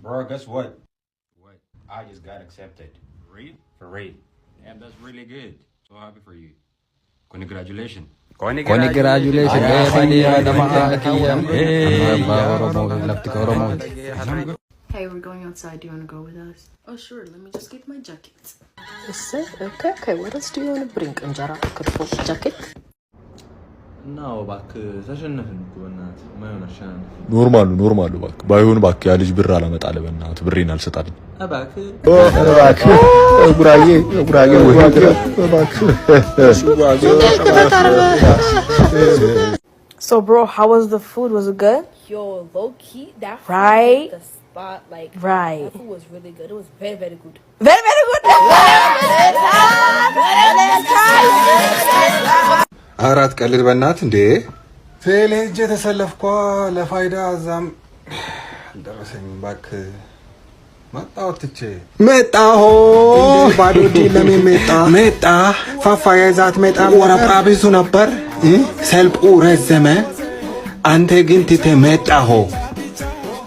Bro, guess what? What? I just got accepted. Read? For raid. Damn, that's really good. So happy for you. Congratulations. Congratulations. Hey, we're going outside. Do you want to go with us? Oh, sure. Let me just get my jacket. Okay. What else do you want to bring? Anjara, jacket? No, እባክህ ተሸነፍን እኮ በእናትህ ማይሆን አሸናነፍ ኖርማሉ እባክህ ባይሆን እባክህ ያ ልጅ ብር አላመጣልህ በእናትህ ብሬን አልሰጣልኝ እባክህ ጉራጌ ወይ እባክህ So bro, how was the food? Was it good? Yo, low key, that food Right? the spot, like Right. that food was really good. It was very, very good. Very, very good. አራት ቀልድ በእናት እንዴ ፌል ሄጄ ተሰለፍኳ ለፋይዳ እዛም አልደረሰኝም እባክህ መጣሁ ትቼ መጣሁ ባዶ እጄ ለምን መጣ ፋፋያ ይዛት መጣ ወረፋ ብዙ ነበር ሰልቁ ረዘመ አንተ ግን ትተህ መጣሁ